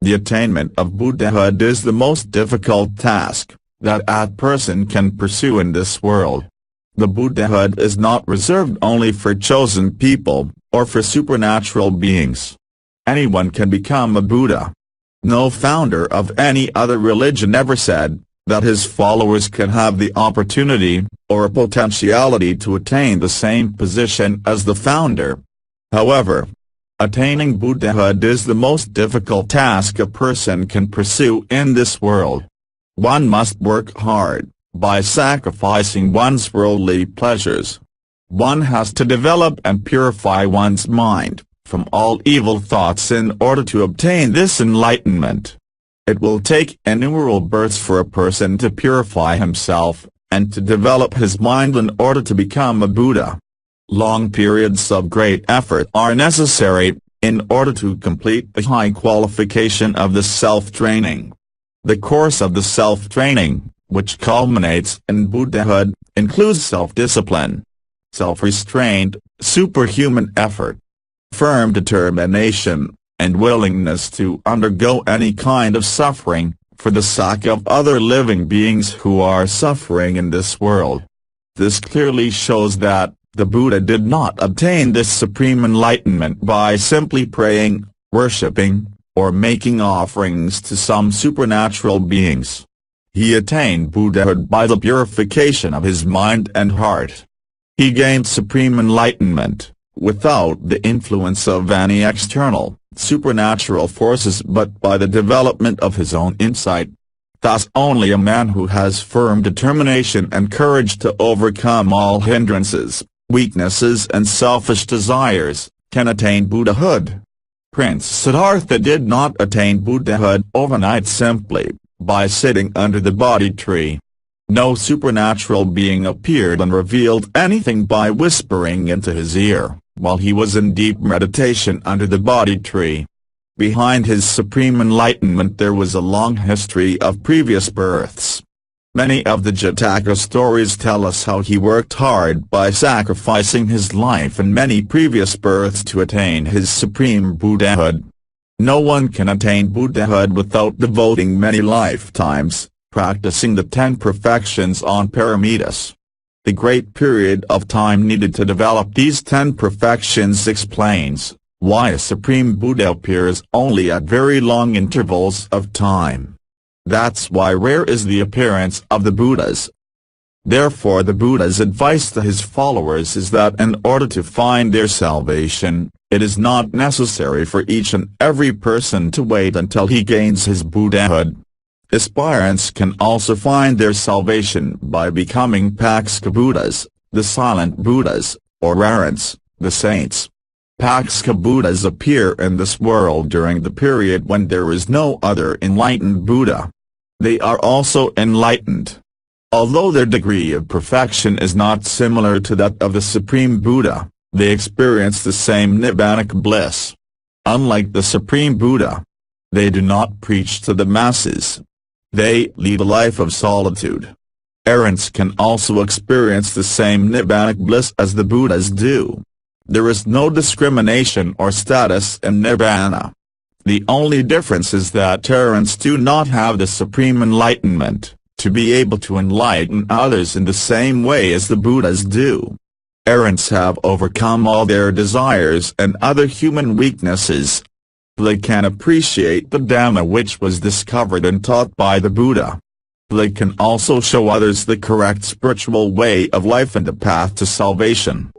The attainment of Buddhahood is the most difficult task that a person can pursue in this world. The Buddhahood is not reserved only for chosen people, or for supernatural beings. Anyone can become a Buddha. No founder of any other religion ever said that his followers can have the opportunity, or potentiality to attain the same position as the founder. However, attaining Buddhahood is the most difficult task a person can pursue in this world. One must work hard, by sacrificing one's worldly pleasures. One has to develop and purify one's mind from all evil thoughts in order to obtain this enlightenment. It will take innumerable births for a person to purify himself, and to develop his mind in order to become a Buddha. Long periods of great effort are necessary, in order to complete the high qualification of the self-training. The course of the self-training, which culminates in Buddhahood, includes self-discipline, self-restraint, superhuman effort, firm determination, and willingness to undergo any kind of suffering, for the sake of other living beings who are suffering in this world. This clearly shows that the Buddha did not obtain this supreme enlightenment by simply praying, worshipping, or making offerings to some supernatural beings. He attained Buddhahood by the purification of his mind and heart. He gained supreme enlightenment, without the influence of any external, supernatural forces but by the development of his own insight. Thus only a man who has firm determination and courage to overcome all hindrances, weaknesses and selfish desires, can attain Buddhahood. Prince Siddhartha did not attain Buddhahood overnight simply by sitting under the Bodhi tree. No supernatural being appeared and revealed anything by whispering into his ear, while he was in deep meditation under the Bodhi tree. Behind his supreme enlightenment there was a long history of previous births. Many of the Jataka stories tell us how he worked hard by sacrificing his life in many previous births to attain his supreme Buddhahood. No one can attain Buddhahood without devoting many lifetimes, practicing the 10 perfections on paramitas. The great period of time needed to develop these 10 perfections explains why a supreme Buddha appears only at very long intervals of time. That's why rare is the appearance of the Buddhas. Therefore the Buddha's advice to his followers is that in order to find their salvation, it is not necessary for each and every person to wait until he gains his Buddhahood. Aspirants can also find their salvation by becoming Pakska Buddhas, the silent Buddhas, or Arhants, the saints. Pakska Buddhas appear in this world during the period when there is no other enlightened Buddha. They are also enlightened. Although their degree of perfection is not similar to that of the Supreme Buddha, they experience the same Nibbanic bliss. Unlike the Supreme Buddha, they do not preach to the masses. They lead a life of solitude. Arhants can also experience the same Nibbanic bliss as the Buddhas do. There is no discrimination or status in Nibbana. The only difference is that Arhants do not have the supreme enlightenment, to be able to enlighten others in the same way as the Buddhas do. Arhants have overcome all their desires and other human weaknesses. They can appreciate the Dhamma which was discovered and taught by the Buddha. They can also show others the correct spiritual way of life and the path to salvation.